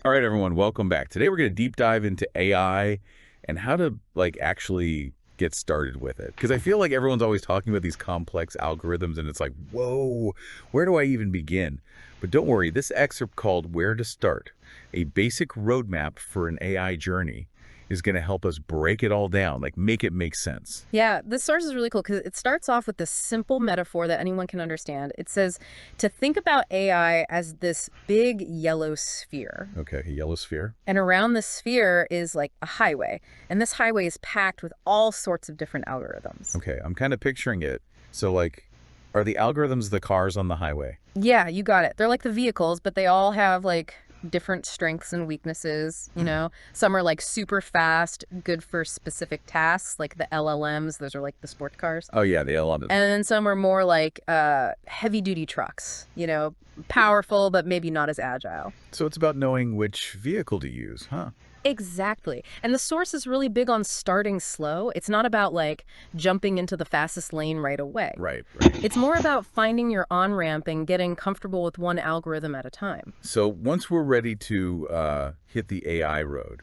All right, everyone, welcome back. Today we're going to deep dive into AI and how to actually get started with it. Because I feel like everyone's always talking about these complex algorithms and it's like, whoa, where do I even begin? But don't worry, this excerpt called Where to Start, a basic roadmap for an AI journey, is going to help us break it all down, like make it make sense. Yeah, this source is really cool because it starts off with this simple metaphor that anyone can understand. It says to think about AI as this big yellow sphere. Okay, a yellow sphere. And around the sphere is like a highway. And this highway is packed with all sorts of different algorithms. Okay, I'm kind of picturing it. So are the algorithms the cars on the highway? Yeah, you got it. They're like the vehicles, but they all have like different strengths and weaknesses, Some are like super fast, good for specific tasks, like the LLMs, those are like the sport cars. Oh yeah, the L11. And then some are more like heavy duty trucks, powerful, but maybe not as agile. So it's about knowing which vehicle to use, huh? Exactly. And the source is really big on starting slow. It's not about like jumping into the fastest lane right away. Right, right. It's more about finding your on ramp and getting comfortable with one algorithm at a time. So once we're ready to hit the AI road,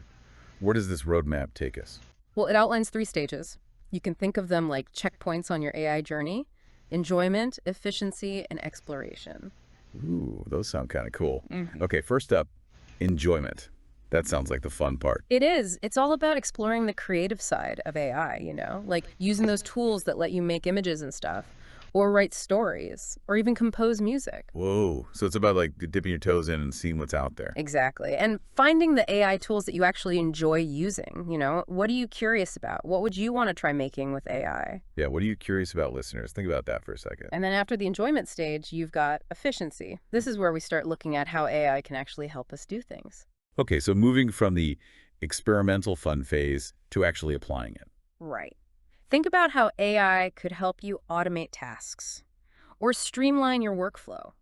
where does this roadmap take us? Well, it outlines 3 stages. You can think of them like checkpoints on your AI journey: enjoyment, efficiency, and exploration. Ooh, those sound kind of cool. Mhm. Okay, first up, enjoyment. That sounds like the fun part. It is. It's all about exploring the creative side of AI, like using those tools that let you make images and stuff, or write stories, or even compose music. Whoa, so it's about dipping your toes in and seeing what's out there. Exactly. And finding the AI tools that you actually enjoy using, what are you curious about? What would you want to try making with AI? Yeah, what are you curious about, listeners? Think about that for a second. And then after the enjoyment stage, you've got efficiency. This is where we start looking at how AI can actually help us do things. Okay, so moving from the experimental fun phase to actually applying it. Right. Think about how AI could help you automate tasks, or streamline your workflow,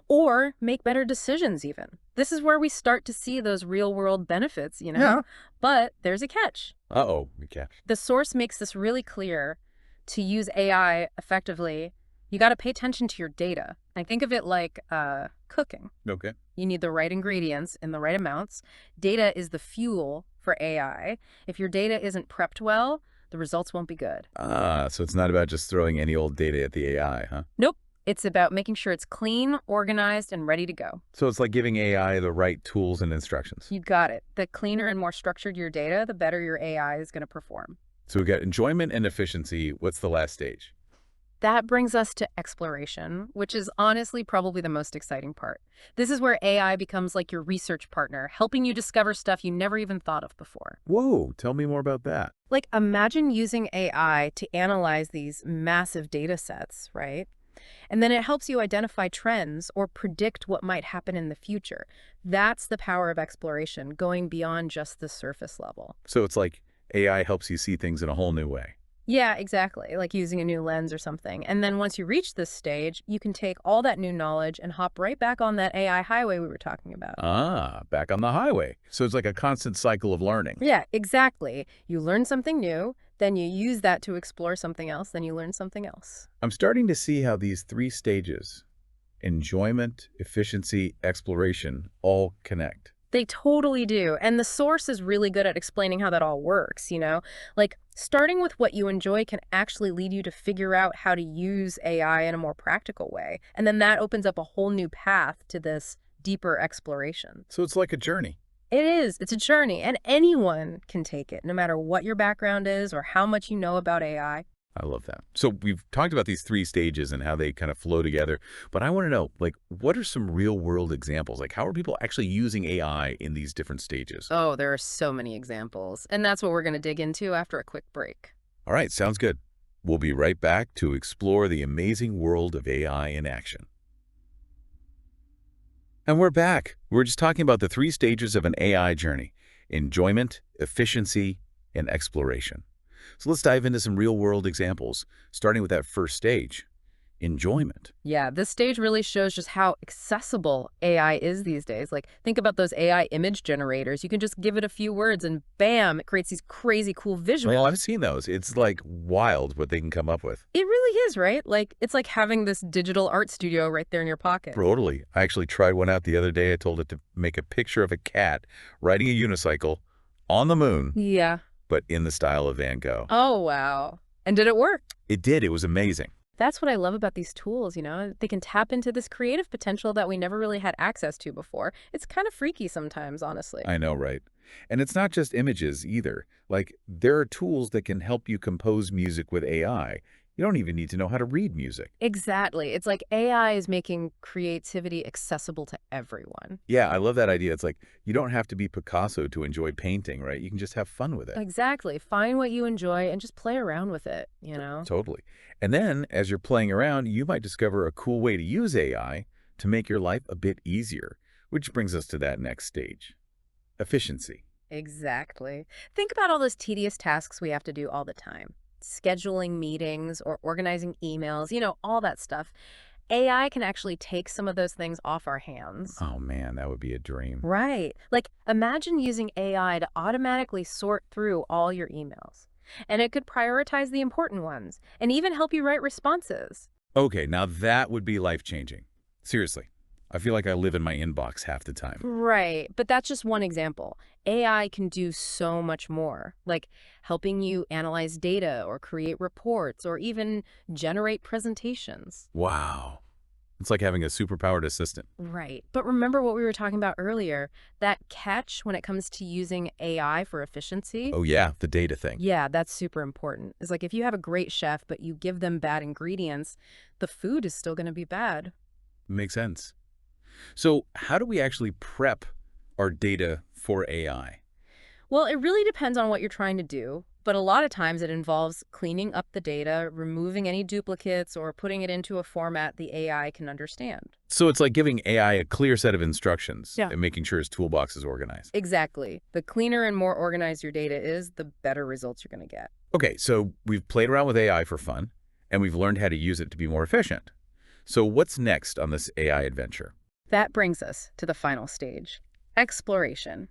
or make better decisions even. This is where we start to see those real-world benefits. Yeah. But there's a catch. Uh-oh, okay. The source makes this really clear. To use AI effectively, you got to pay attention to your data. I think of it like cooking. Okay. You need the right ingredients in the right amounts. Data is the fuel for AI. If your data isn't prepped well, the results won't be good. Ah, so it's not about just throwing any old data at the AI, huh? Nope. It's about making sure it's clean, organized, and ready to go. So it's like giving AI the right tools and instructions. You got it. The cleaner and more structured your data, the better your AI is going to perform. So we got enjoyment and efficiency. What's the last stage? That brings us to exploration, which is honestly probably the most exciting part. This is where AI becomes like your research partner, helping you discover stuff you never even thought of before. Whoa, tell me more about that. Like, imagine using AI to analyze these massive data sets, right? And then it helps you identify trends or predict what might happen in the future. That's the power of exploration, going beyond just the surface level. So it's like AI helps you see things in a whole new way. Yeah, exactly. Like using a new lens or something. And then once you reach this stage, you can take all that new knowledge and hop right back on that AI highway we were talking about. Ah, back on the highway. So it's like a constant cycle of learning. Yeah, exactly. You learn something new, then you use that to explore something else, then you learn something else. I'm starting to see how these three stages, enjoyment, efficiency, exploration, all connect. They totally do. And the source is really good at explaining how that all works. Like, starting with what you enjoy can actually lead you to figure out how to use AI in a more practical way. And then that opens up a whole new path to this deeper exploration. So it's like a journey. It is. It's a journey, and anyone can take it, no matter what your background is or how much you know about AI. I love that. So we've talked about these three stages and how they kind of flow together, but I want to know, what are some real world examples? Like, how are people actually using AI in these different stages? Oh, there are so many examples, and that's what we're going to dig into after a quick break. All right, sounds good. We'll be right back to explore the amazing world of AI in action. And we're back. We're just talking about the three stages of an AI journey: enjoyment, efficiency, and exploration. So let's dive into some real-world examples, starting with that first stage, enjoyment. Yeah, this stage really shows just how accessible AI is these days. Like, think about those AI image generators. You can just give it a few words and bam, it creates these crazy cool Well, visuals. I've seen those. It's like wild what they can come up with. It really is, right? Like, it's like having this digital art studio right there in your pocket. Totally. I actually tried one out the other day. I told it to make a picture of a cat riding a unicycle on the moon, Yeah. but in the style of Van Gogh. Oh, wow. And did it work? It did. It was amazing. That's what I love about these tools, you know? They can tap into this creative potential that we never really had access to before. It's kind of freaky sometimes, honestly. I know, right? And it's not just images either. Like, there are tools that can help you compose music with AI. You don't even need to know how to read music. Exactly. It's like AI is making creativity accessible to everyone. Yeah, I love that idea. It's like you don't have to be Picasso to enjoy painting, right? You can just have fun with it. Exactly. Find what you enjoy and just play around with it, you know? Totally. And then, as you're playing around, you might discover a cool way to use AI to make your life a bit easier, which brings us to that next stage. Efficiency. Exactly. Think about all those tedious tasks we have to do all the time. Scheduling meetings or organizing emails, you know, all that stuff. AI can actually take some of those things off our hands. Oh man, that would be a dream. Right. Like, imagine using AI to automatically sort through all your emails. And it could prioritize the important ones and even help you write responses. Okay, now that would be life-changing. Seriously, I feel like I live in my inbox half the time. Right. But that's just one example. AI can do so much more, like helping you analyze data or create reports or even generate presentations. Wow. It's like having a superpowered assistant. Right. But remember what we were talking about earlier, that catch when it comes to using AI for efficiency? Oh yeah, the data thing. Yeah, that's super important. It's like if you have a great chef, but you give them bad ingredients, the food is still going to be bad. Makes sense. So how do we actually prep our data for AI? Well, it really depends on what you're trying to do, but a lot of times it involves cleaning up the data, removing any duplicates, or putting it into a format the AI can understand. So it's like giving AI a clear set of instructions Yeah. and making sure its toolbox is organized. Exactly. The cleaner and more organized your data is, the better results you're going to get. Okay, so we've played around with AI for fun, and we've learned how to use it to be more efficient. So what's next on this AI adventure? That brings us to the final stage, exploration.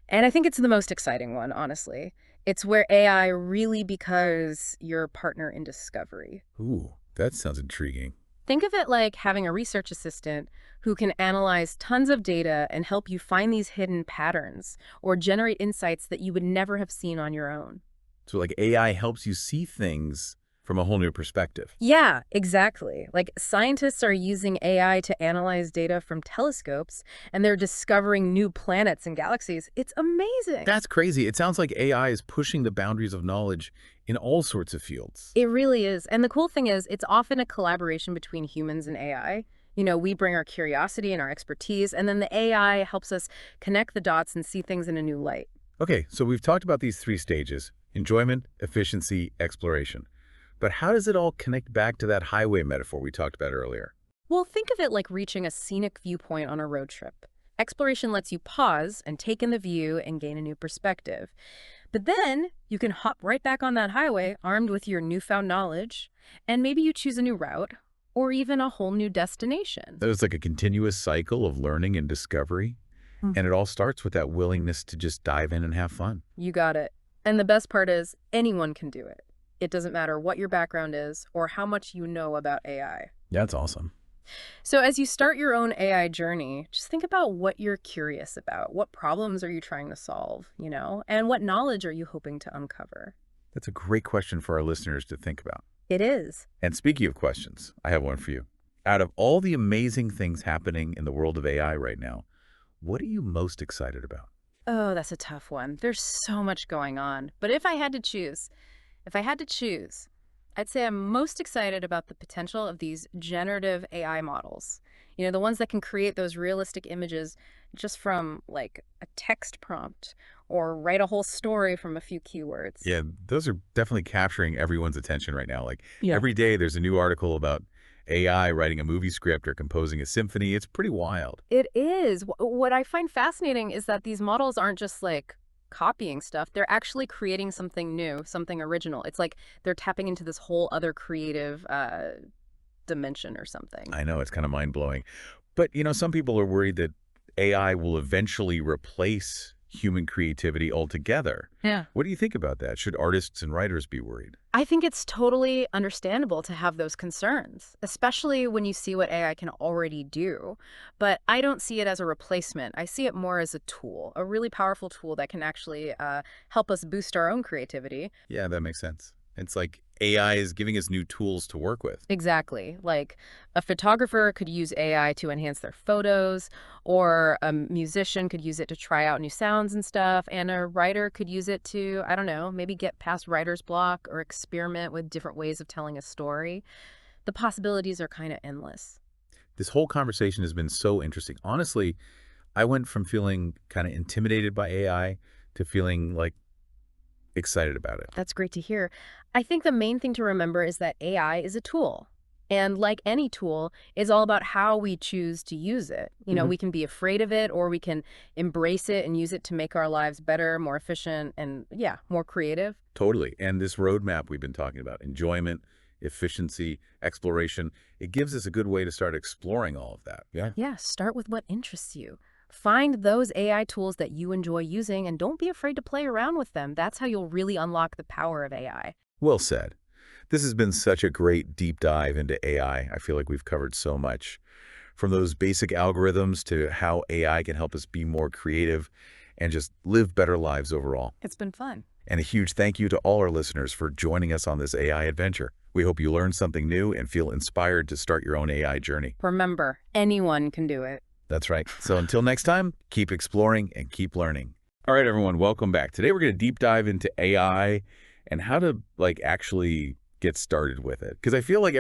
And I think it's the most exciting one, honestly. It's where AI really becomes your partner in discovery. Ooh, that sounds intriguing. Think of it like having a research assistant who can analyze tons of data and help you find these hidden patterns or generate insights that you would never have seen on your own. So like AI helps you see things from a whole new perspective. Yeah, exactly. Like scientists are using AI to analyze data from telescopes and they're discovering new planets and galaxies. It's amazing. That's crazy. It sounds like AI is pushing the boundaries of knowledge in all sorts of fields. It really is. And the cool thing is, it's often a collaboration between humans and AI. You know, we bring our curiosity and our expertise, and then the AI helps us connect the dots and see things in a new light. Okay, so we've talked about these three stages: enjoyment, efficiency, exploration. But how does it all connect back to that highway metaphor we talked about earlier? Well, think of it like reaching a scenic viewpoint on a road trip. Exploration lets you pause and take in the view and gain a new perspective. But then you can hop right back on that highway armed with your newfound knowledge, and maybe you choose a new route or even a whole new destination. There's like a continuous cycle of learning and discovery, Mhm. and it all starts with that willingness to just dive in and have fun. You got it. And the best part is, anyone can do it. It doesn't matter what your background is or how much you know about AI. That's awesome. So as you start your own AI journey, just think about what you're curious about. What problems are you trying to solve, you know? And what knowledge are you hoping to uncover? That's a great question for our listeners to think about. It is. And speaking of questions, I have one for you. Out of all the amazing things happening in the world of AI right now, what are you most excited about? Oh, that's a tough one. There's so much going on. But if I had to choose, I'd say I'm most excited about the potential of these generative AI models. You know, the ones that can create those realistic images just from like a text prompt or write a whole story from a few keywords. Yeah, those are definitely capturing everyone's attention right now. Like Yeah. every day there's a new article about AI writing a movie script or composing a symphony. It's pretty wild. It is. What I find fascinating is that these models aren't just like copying stuff. They're actually creating something new, something original. It's like they're tapping into this whole other creative dimension or something. I know, it's kind of mind-blowing. But, some people are worried that AI will eventually replace human creativity altogether. Yeah. What do you think about that? Should artists and writers be worried? I think it's totally understandable to have those concerns, especially when you see what AI can already do. But I don't see it as a replacement. I see it more as a tool, a really powerful tool that can actually help us boost our own creativity. Yeah, that makes sense. It's like AI is giving us new tools to work with. Exactly. Like a photographer could use AI to enhance their photos, or a musician could use it to try out new sounds and stuff, and a writer could use it to, I don't know, maybe get past writer's block or experiment with different ways of telling a story. The possibilities are kind of endless. This whole conversation has been so interesting. Honestly, I went from feeling kind of intimidated by AI to feeling like excited about it. That's great to hear. I think the main thing to remember is that AI is a tool. And like any tool, it's all about how we choose to use it. We can be afraid of it, or we can embrace it and use it to make our lives better, more efficient, and yeah, more creative. Totally. And this roadmap we've been talking about, enjoyment, efficiency, exploration, it gives us a good way to start exploring all of that. Yeah. Yeah, start with what interests you. Find those AI tools that you enjoy using and don't be afraid to play around with them. That's how you'll really unlock the power of AI. Well said. This has been such a great deep dive into AI. I feel like we've covered so much. From those basic algorithms to how AI can help us be more creative and just live better lives overall. It's been fun. And a huge thank you to all our listeners for joining us on this AI adventure. We hope you learned something new and feel inspired to start your own AI journey. Remember, anyone can do it. That's right. So until next time, keep exploring and keep learning. All right, everyone, welcome back. Today we're going to deep dive into AI and how to actually get started with it. Because I feel like